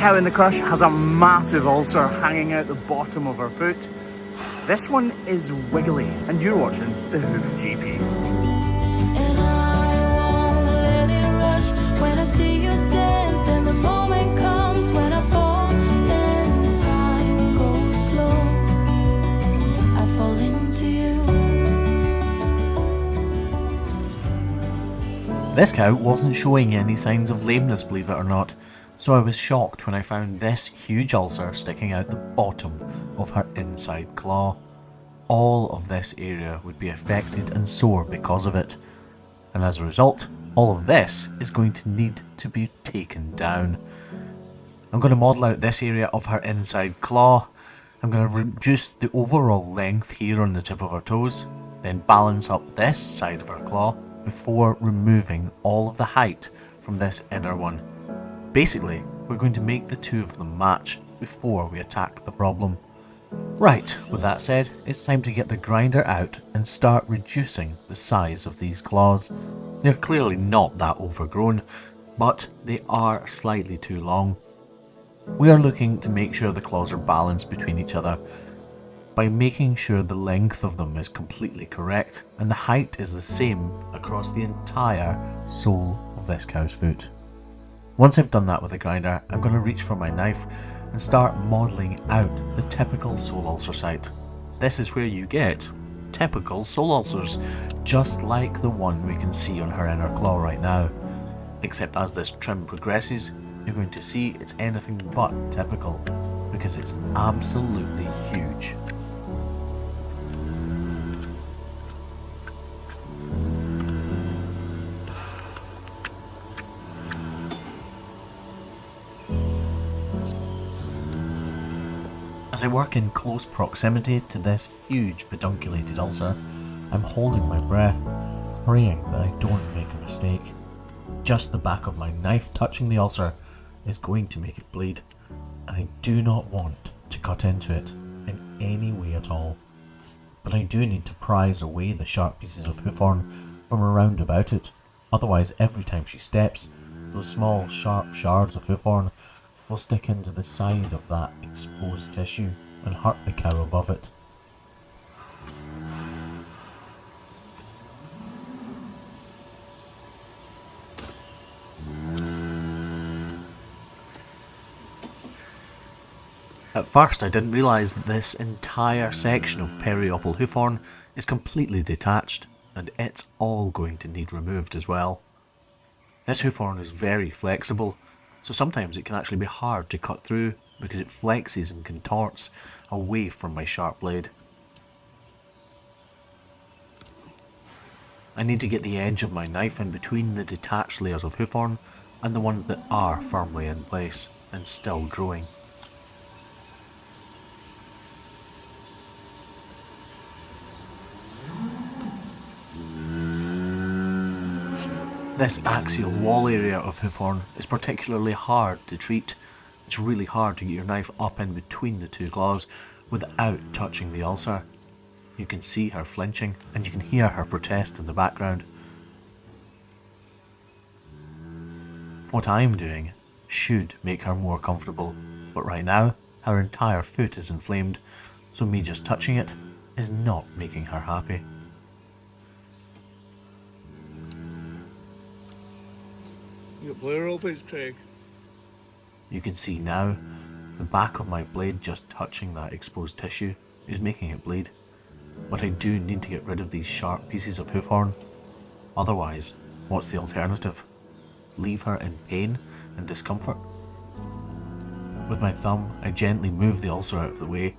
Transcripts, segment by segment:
cow in the crush has a massive ulcer hanging out the bottom of her foot. This one is wiggly, and you're watching the Hoof GP. And I won't let it rush when I see you dance, and the moment comes when I fall and time goes slow. I fall into you. This cow wasn't showing any signs of lameness, believe it or not, so I was shocked when I found this huge ulcer sticking out the bottom of her inside claw. All of this area would be affected and sore because of it, and as a result, all of this is going to need to be taken down. I'm going to model out this area of her inside claw. I'm going to reduce the overall length here on the tip of her toes, then balance up this side of her claw before removing all of the height from this inner one. Basically, we're going to make the two of them match before we attack the problem. Right, with that said, it's time to get the grinder out and start reducing the size of these claws. They're clearly not that overgrown, but they are slightly too long. We are looking to make sure the claws are balanced between each other by making sure the length of them is completely correct and the height is the same across the entire sole of this cow's foot. Once I've done that with the grinder, I'm going to reach for my knife and start modelling out the typical sole ulcer site. This is where you get typical sole ulcers, just like the one we can see on her inner claw right now. Except as this trim progresses, you're going to see it's anything but typical, because it's absolutely huge. As I work in close proximity to this huge pedunculated ulcer, I'm holding my breath, praying that I don't make a mistake. Just the back of my knife touching the ulcer is going to make it bleed, and I do not want to cut into it in any way at all. But I do need to prise away the sharp pieces of hoof horn from around about it, otherwise every time she steps, those small sharp shards of hoof horn will stick into the side of that exposed tissue and hurt the cow above it. At first I didn't realise that this entire section of periopal hoof horn is completely detached, and it's all going to need removed as well. This hoof horn is very flexible, so sometimes it can actually be hard to cut through because it flexes and contorts away from my sharp blade. I need to get the edge of my knife in between the detached layers of hoof horn and the ones that are firmly in place and still growing. This axial wall area of hoof horn is particularly hard to treat. It's really hard to get your knife up in between the two claws without touching the ulcer. You can see her flinching and you can hear her protest in the background. What I'm doing should make her more comfortable, but right now her entire foot is inflamed, so me just touching it is not making her happy. You play a piece, Craig. You can see now, the back of my blade just touching that exposed tissue is making it bleed. But I do need to get rid of these sharp pieces of hoof horn. Otherwise, what's the alternative? Leave her in pain and discomfort? With my thumb, I gently move the ulcer out of the way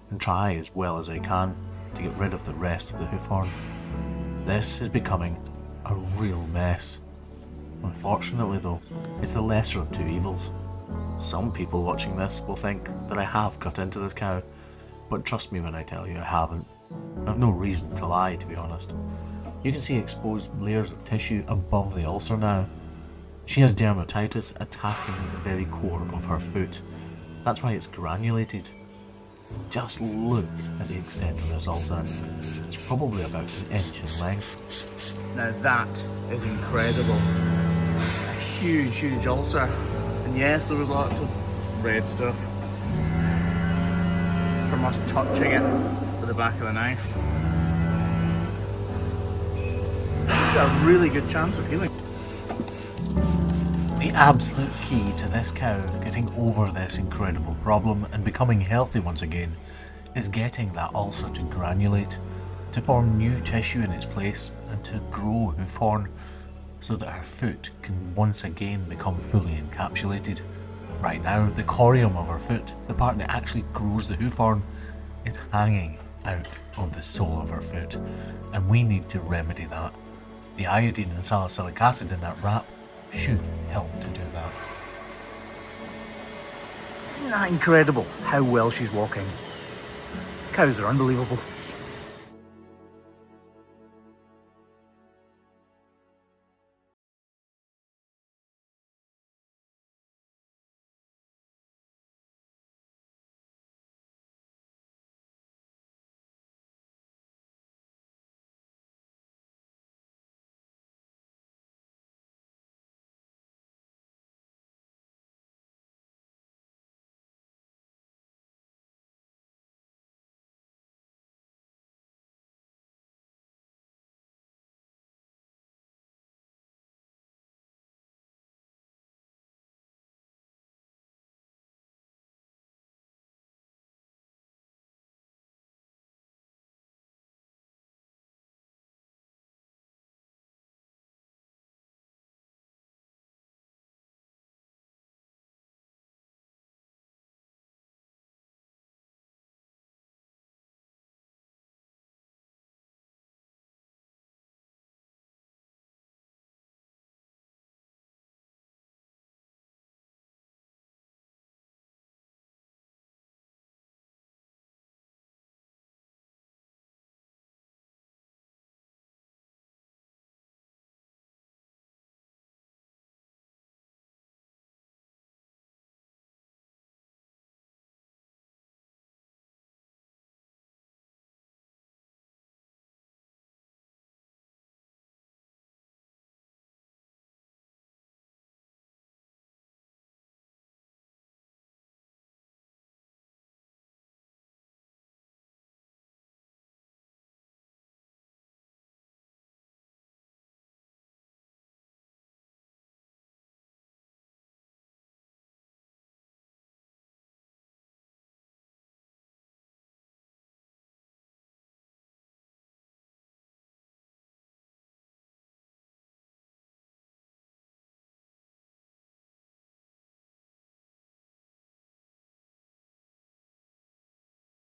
and try as well as I can to get rid of the rest of the hoof horn. This is becoming a real mess. Unfortunately though, it's the lesser of two evils. Some people watching this will think that I have cut into this cow, but trust me when I tell you I haven't. I've no reason to lie, to be honest. You can see exposed layers of tissue above the ulcer now. She has dermatitis attacking the very core of her foot. That's why it's granulated. Just look at the extent of this ulcer. It's probably about an inch in length. Now that is incredible. A huge ulcer. And yes, there was lots of red stuff from us touching it with the back of the knife. It's got a really good chance of healing. The absolute key to this cow getting over this incredible problem and becoming healthy once again is getting that ulcer to granulate, to form new tissue in its place and to grow hoof horn so that her foot can once again become fully encapsulated. Right now, the corium of her foot, the part that actually grows the hoof horn, is hanging out of the sole of her foot, and we need to remedy that. The iodine and salicylic acid in that wrap should help to do that. Isn't that incredible how well she's walking? Cows are unbelievable.